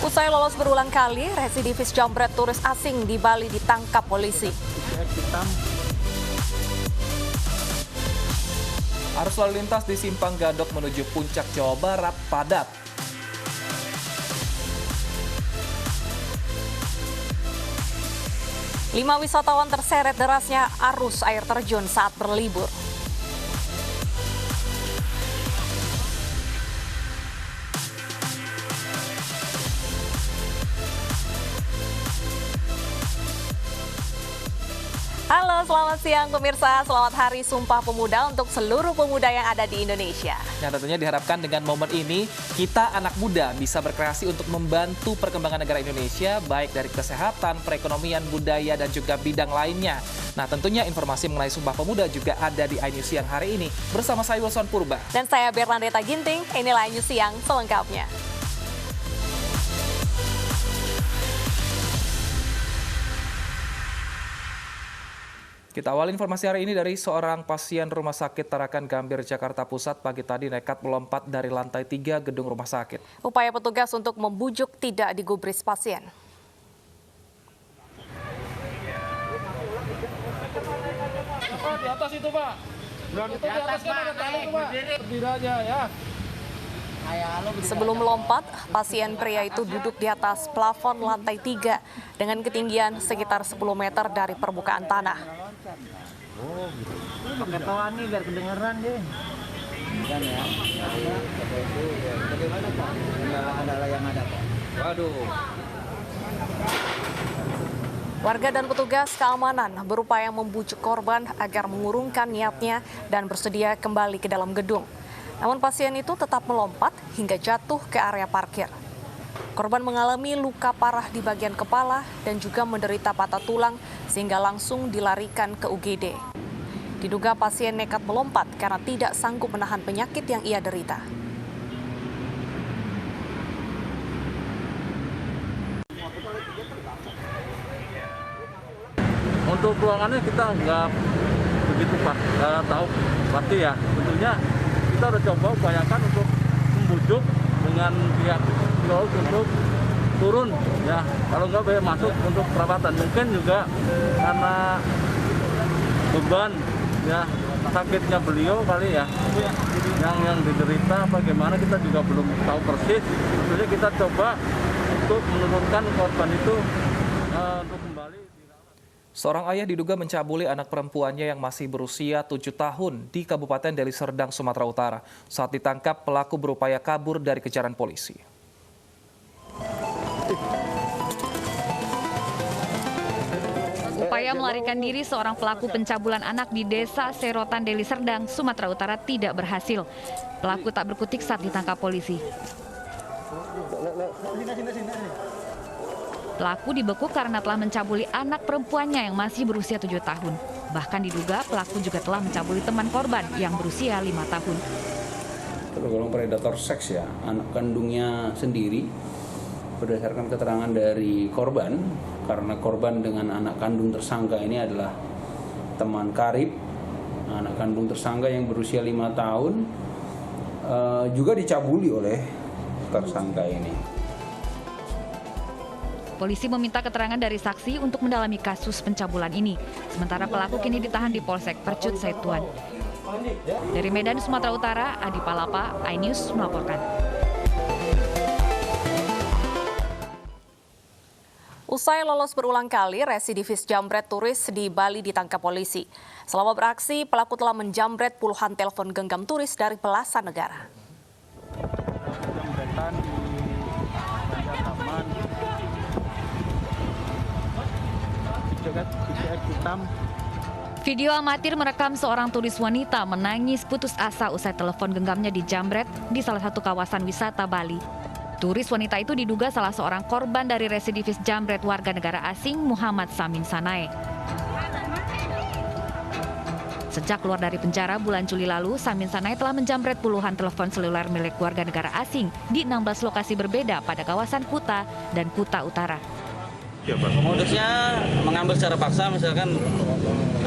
Usai lolos berulang kali, residivis jambret turis asing di Bali ditangkap polisi. Arus lalu lintas di Simpang Gadok menuju Puncak Jawa Barat padat. Lima wisatawan terseret derasnya arus air terjun saat berlibur. Halo, selamat siang pemirsa. Selamat Hari Sumpah Pemuda untuk seluruh pemuda yang ada di Indonesia. Yang tentunya diharapkan dengan momen ini, kita anak muda bisa berkreasi untuk membantu perkembangan negara Indonesia, baik dari kesehatan, perekonomian, budaya, dan juga bidang lainnya. Nah, tentunya informasi mengenai Sumpah Pemuda juga ada di iNews Siang hari ini. Bersama saya Wilson Purba. Dan saya Bernadetta Ginting, inilah iNews Siang selengkapnya. Kita awali informasi hari ini dari seorang pasien Rumah Sakit Tarakan Gambir, Jakarta Pusat pagi tadi nekat melompat dari lantai 3 gedung rumah sakit. Upaya petugas untuk membujuk tidak digubris pasien. Oh, di atas itu, Pak. Itu di atas kan ada tali itu, Pak. Berdiri aja ya. Sebelum melompat, pasien pria itu duduk di atas plafon lantai 3 dengan ketinggian sekitar 10 meter dari permukaan tanah. Oh, gitu. Pakai toa nih biar kedengeran deh. Kan ya. Bagaimana Pak? Kendala yang ada Pak? Waduh. Warga dan petugas keamanan berupaya membujuk korban agar mengurungkan niatnya dan bersedia kembali ke dalam gedung. Namun pasien itu tetap melompat hingga jatuh ke area parkir. Korban mengalami luka parah di bagian kepala dan juga menderita patah tulang sehingga langsung dilarikan ke UGD. Diduga pasien nekat melompat karena tidak sanggup menahan penyakit yang ia derita. Untuk ruangannya kita nggak begitu tahu pasti ya. Tentunya kita udah coba upayakan untuk membujuk dengan pihak psikolog untuk turun ya. Kalau nggak boleh masuk untuk perawatan. Mungkin juga karena beban ya sakitnya beliau kali ya yang diderita bagaimana kita juga belum tahu persis. Tentunya kita coba untuk menurunkan korban itu untuk kembali. Seorang ayah diduga mencabuli anak perempuannya yang masih berusia 7 tahun di Kabupaten Deli Serdang, Sumatera Utara. Saat ditangkap, pelaku berupaya kabur dari kejaran polisi. Upaya melarikan diri seorang pelaku pencabulan anak di Desa Serotan, Deli Serdang, Sumatera Utara tidak berhasil. Pelaku tak berkutik saat ditangkap polisi. Pelaku dibekuk karena telah mencabuli anak perempuannya yang masih berusia 7 tahun. Bahkan diduga pelaku juga telah mencabuli teman korban yang berusia 5 tahun. Tergolong predator seks ya, anak kandungnya sendiri. Berdasarkan keterangan dari korban, karena korban dengan anak kandung tersangka ini adalah teman karib, anak kandung tersangka yang berusia 5 tahun juga dicabuli oleh tersangka ini. Polisi meminta keterangan dari saksi untuk mendalami kasus pencabulan ini. Sementara pelaku kini ditahan di Polsek Percut Setuan. Dari Medan, Sumatera Utara, Adi Palapa, iNews melaporkan. Usai lolos berulang kali, residivis jambret turis di Bali ditangkap polisi. Selama beraksi, pelaku telah menjambret puluhan telepon genggam turis dari belasan negara. Video amatir merekam seorang turis wanita menangis putus asa usai telepon genggamnya dijambret di salah satu kawasan wisata Bali. Turis wanita itu diduga salah seorang korban dari residivis jambret warga negara asing Muhammad Samin Sanae. Sejak keluar dari penjara bulan Juli lalu, Samin Sanae telah menjambret puluhan telepon seluler milik warga negara asing di 16 lokasi berbeda pada kawasan Kuta dan Kuta Utara. Modusnya mengambil secara paksa, misalkan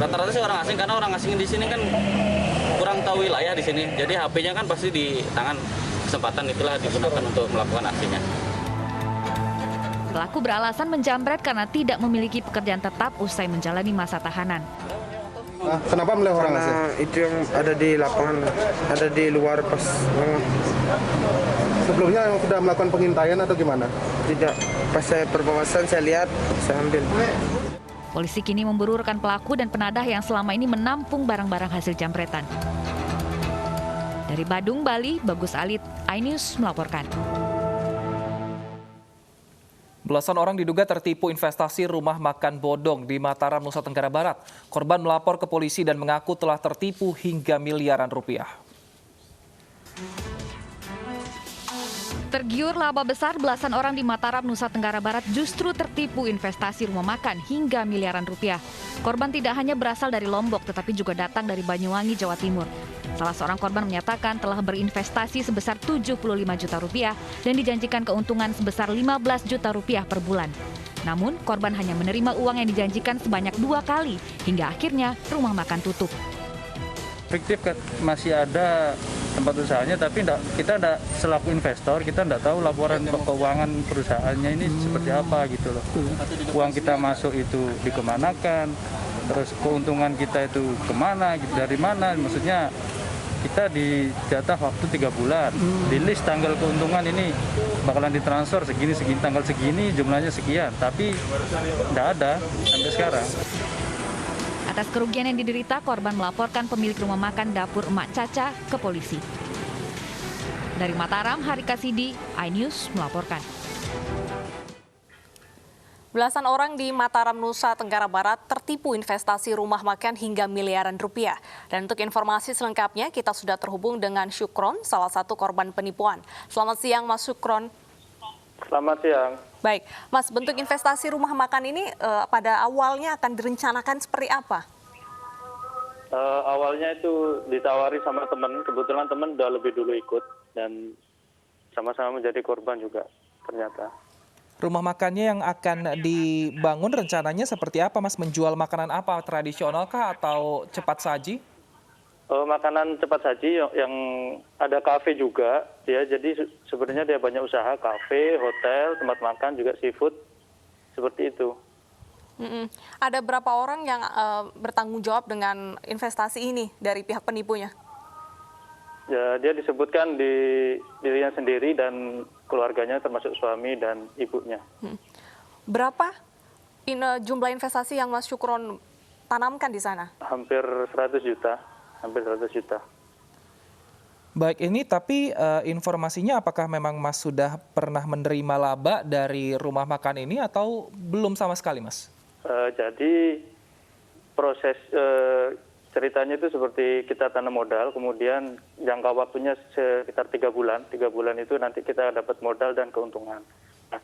rata-rata sih orang asing, karena orang asing di sini kan kurang tahu wilayah di sini. Jadi HP-nya kan pasti di tangan, kesempatan itulah digunakan untuk melakukan aksinya. Pelaku beralasan menjamret karena tidak memiliki pekerjaan tetap usai menjalani masa tahanan. Kenapa melempar orang asing? Karena itu yang ada di lapangan, ada di luar pas. Sebelumnya yang sudah melakukan pengintaian atau gimana? Tidak, pas saya perbawasan saya lihat, saya ambil. Polisi kini memburu rekan pelaku dan penadah yang selama ini menampung barang-barang hasil jambretan. Dari Badung, Bali, Bagus Alit, iNews melaporkan. Belasan orang diduga tertipu investasi rumah makan bodong di Mataram, Nusa Tenggara Barat. Korban melapor ke polisi dan mengaku telah tertipu hingga miliaran rupiah. Tergiur laba besar, belasan orang di Mataram, Nusa Tenggara Barat justru tertipu investasi rumah makan hingga miliaran rupiah. Korban tidak hanya berasal dari Lombok, tetapi juga datang dari Banyuwangi, Jawa Timur. Salah seorang korban menyatakan telah berinvestasi sebesar 75 juta rupiah dan dijanjikan keuntungan sebesar 15 juta rupiah per bulan. Namun, korban hanya menerima uang yang dijanjikan sebanyak 2 kali, hingga akhirnya rumah makan tutup. Fiktif kan masih ada tempat usahanya, tapi kita tidak selaku investor, kita tidak tahu laporan keuangan perusahaannya ini seperti apa gitu loh. Uang kita masuk itu dikemanakan, terus keuntungan kita itu kemana, dari mana, maksudnya kita dijatah waktu 3 bulan, di list tanggal keuntungan ini bakalan ditransfer segini, tanggal segini, jumlahnya sekian, tapi tidak ada sampai sekarang. Atas kerugian yang diderita, korban melaporkan pemilik rumah makan Dapur Emak Caca ke polisi. Dari Mataram, Harika Sidi, iNews melaporkan. Belasan orang di Mataram, Nusa Tenggara Barat tertipu investasi rumah makan hingga miliaran rupiah. Dan untuk informasi selengkapnya, kita sudah terhubung dengan Syukron, salah satu korban penipuan. Selamat siang, Mas Syukron. Selamat siang. Baik, Mas, bentuk investasi rumah makan ini pada awalnya akan direncanakan seperti apa? Awalnya itu ditawari sama teman, kebetulan teman udah lebih dulu ikut dan sama-sama menjadi korban juga ternyata. Rumah makannya yang akan dibangun rencananya seperti apa, Mas? Menjual makanan apa? Tradisional kah atau cepat saji? Makanan cepat saji yang ada kafe juga, ya. Jadi sebenarnya dia banyak usaha, kafe, hotel, tempat makan, juga seafood, seperti itu. Ada berapa orang yang bertanggung jawab dengan investasi ini dari pihak penipunya? Ya, dia disebutkan di dirinya sendiri dan keluarganya termasuk suami dan ibunya. Berapa jumlah investasi yang Mas Syukron tanamkan di sana? Hampir 100 juta. Hampir 100 juta. Baik, ini tapi informasinya apakah memang Mas sudah pernah menerima laba dari rumah makan ini atau belum sama sekali, Mas? Jadi proses ceritanya itu seperti kita tanam modal, kemudian jangka waktunya sekitar 3 bulan. 3 bulan itu nanti kita dapat modal dan keuntungan. Nah,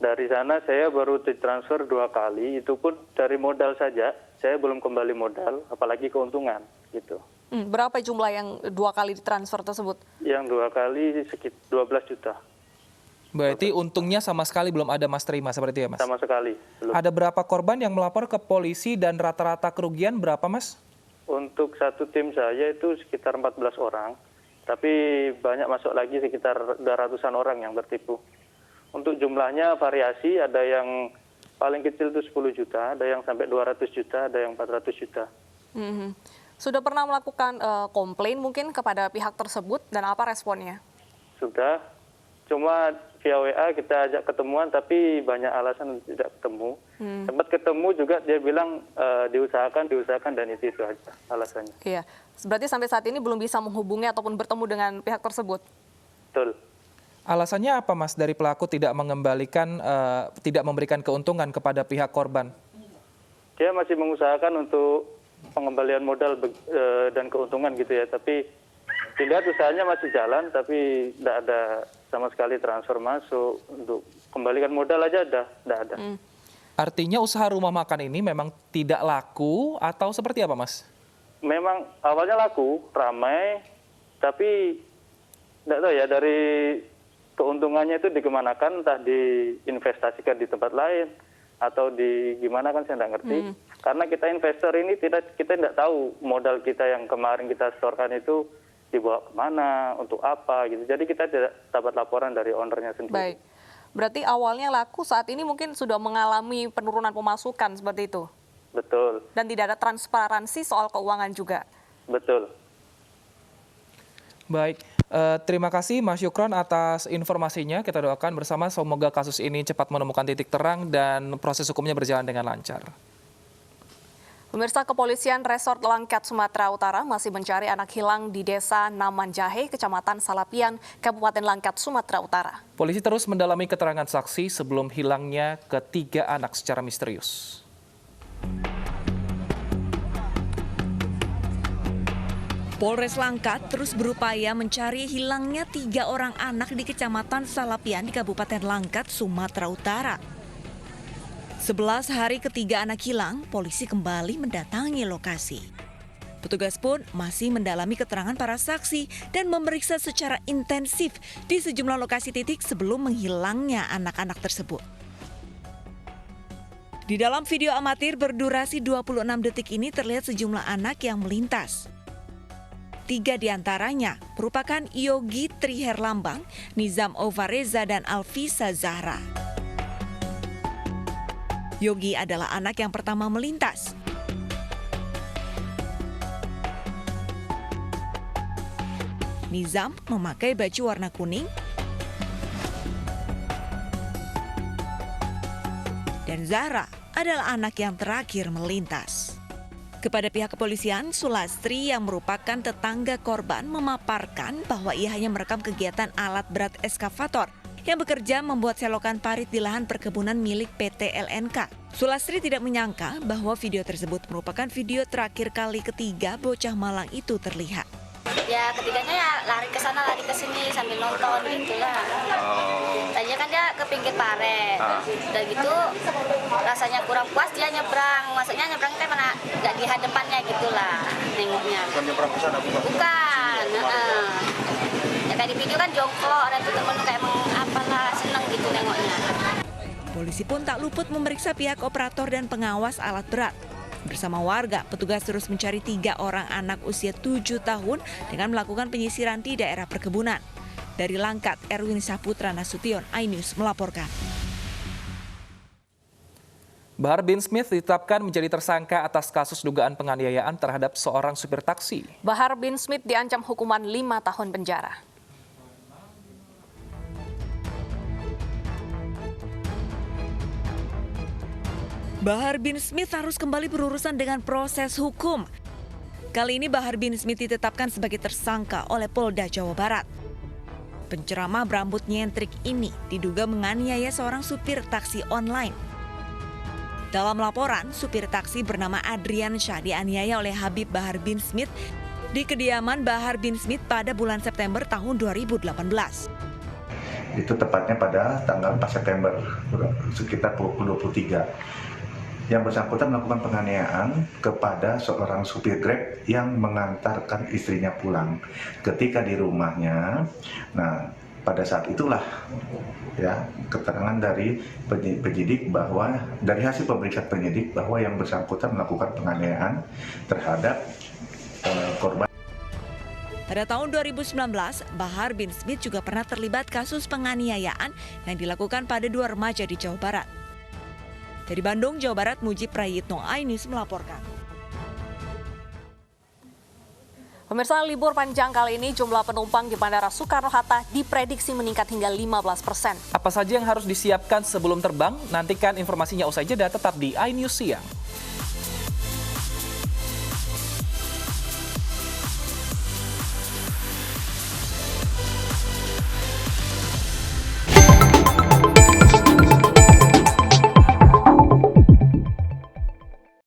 dari sana saya baru ditransfer 2 kali, itu pun dari modal saja. Saya belum kembali modal, apalagi keuntungan gitu. Berapa jumlah yang 2 kali ditransfer tersebut? Yang 2 kali sekitar 12 juta. Berarti untungnya sama sekali belum ada Mas terima seperti ya, Mas? Sama sekali. Belum. Ada berapa korban yang melapor ke polisi dan rata-rata kerugian berapa, Mas? Untuk satu tim saya itu sekitar 14 orang, tapi banyak masuk lagi sekitar 200-an orang yang tertipu. Untuk jumlahnya variasi, ada yang paling kecil itu 10 juta, ada yang sampai 200 juta, ada yang 400 juta. Sudah pernah melakukan komplain mungkin kepada pihak tersebut dan apa responnya? Sudah, cuma via WA kita ajak ketemuan tapi banyak alasan tidak ketemu. Sempat ketemu juga dia bilang diusahakan dan itu aja alasannya. Iya, berarti sampai saat ini belum bisa menghubungi ataupun bertemu dengan pihak tersebut? Betul. Alasannya apa, Mas, dari pelaku tidak memberikan keuntungan kepada pihak korban? Dia masih mengusahakan untuk pengembalian modal dan keuntungan gitu ya, tapi dilihat usahanya masih jalan, tapi tidak ada sama sekali transfer masuk untuk kembalikan modal aja tidak ada. Artinya usaha rumah makan ini memang tidak laku atau seperti apa, Mas? Memang awalnya laku, ramai, tapi tidak tahu ya dari keuntungannya itu dikemanakan, entah diinvestasikan di tempat lain atau di gimana kan saya tidak ngerti. Karena kita investor ini kita tidak tahu modal kita yang kemarin kita setorkan itu dibawa kemana, untuk apa gitu. Jadi kita tidak dapat laporan dari ownernya sendiri. Baik. Berarti awalnya laku, saat ini mungkin sudah mengalami penurunan pemasukan seperti itu. Betul. Dan tidak ada transparansi soal keuangan juga. Betul. Baik, terima kasih Mas Yukron atas informasinya. Kita doakan bersama semoga kasus ini cepat menemukan titik terang dan proses hukumnya berjalan dengan lancar. Pemirsa, Kepolisian Resort Langkat, Sumatera Utara masih mencari anak hilang di Desa Naman Jahe, Kecamatan Salapian, Kabupaten Langkat, Sumatera Utara. Polisi terus mendalami keterangan saksi sebelum hilangnya ketiga anak secara misterius. Polres Langkat terus berupaya mencari hilangnya 3 orang anak di Kecamatan Salapian di Kabupaten Langkat, Sumatera Utara. 11 hari ketiga anak hilang, polisi kembali mendatangi lokasi. Petugas pun masih mendalami keterangan para saksi dan memeriksa secara intensif di sejumlah lokasi titik sebelum menghilangnya anak-anak tersebut. Di dalam video amatir berdurasi 26 detik ini terlihat sejumlah anak yang melintas. 3 diantaranya merupakan Yogi Triherlambang, Nizam Ovareza, dan Alvisa Zahra. Yogi adalah anak yang pertama melintas. Nizam memakai baju warna kuning dan Zahra adalah anak yang terakhir melintas. Kepada pihak kepolisian, Sulastri yang merupakan tetangga korban memaparkan bahwa ia hanya merekam kegiatan alat berat eskavator yang bekerja membuat selokan parit di lahan perkebunan milik PT LNK. Sulastri tidak menyangka bahwa video tersebut merupakan video terakhir kali ketiga bocah malang itu terlihat. Ya ketiganya ya lari ke sana lari ke sini sambil nonton gitu lah. Tadinya kan dia ke pinggir paret. Udah gitu rasanya kurang puas dia nyebrang. Maksudnya nyebrang kan mana nggak di hadapannya gitulah nengoknya. Bukan nyebrang ke sana bukan? Bukan. Ya kayak di video kan jongkok dan tuh temen kayak apalah seneng gitu nengoknya. Polisi pun tak luput memeriksa pihak operator dan pengawas alat berat. Bersama warga, petugas terus mencari 3 orang anak usia 7 tahun dengan melakukan penyisiran di daerah perkebunan. Dari Langkat, Erwin Saputra Nasution, iNews melaporkan. Bahar bin Smith ditetapkan menjadi tersangka atas kasus dugaan penganiayaan terhadap seorang supir taksi. Bahar bin Smith diancam hukuman 5 tahun penjara. Bahar bin Smith harus kembali berurusan dengan proses hukum. Kali ini Bahar bin Smith ditetapkan sebagai tersangka oleh Polda Jawa Barat. Penceramah berambut nyentrik ini diduga menganiaya seorang supir taksi online. Dalam laporan, supir taksi bernama Adrian Syah dianiaya oleh Habib Bahar bin Smith di kediaman Bahar bin Smith pada bulan September tahun 2018. Itu tepatnya pada tanggal 4 September, sekitar pukul 23. Yang bersangkutan melakukan penganiayaan kepada seorang supir Grab yang mengantarkan istrinya pulang. Ketika di rumahnya, nah pada saat itulah ya keterangan dari penyidik bahwa dari hasil pemeriksaan penyidik bahwa yang bersangkutan melakukan penganiayaan terhadap korban. Pada tahun 2019, Bahar bin Smith juga pernah terlibat kasus penganiayaan yang dilakukan pada 2 remaja di Jawa Barat. Dari Bandung, Jawa Barat, Mujib Prayitno, iNews melaporkan. Pemirsa, libur panjang kali ini jumlah penumpang di Bandara Soekarno-Hatta diprediksi meningkat hingga 15%. Apa saja yang harus disiapkan sebelum terbang? Nantikan informasinya usai jeda, tetap di iNews Siang.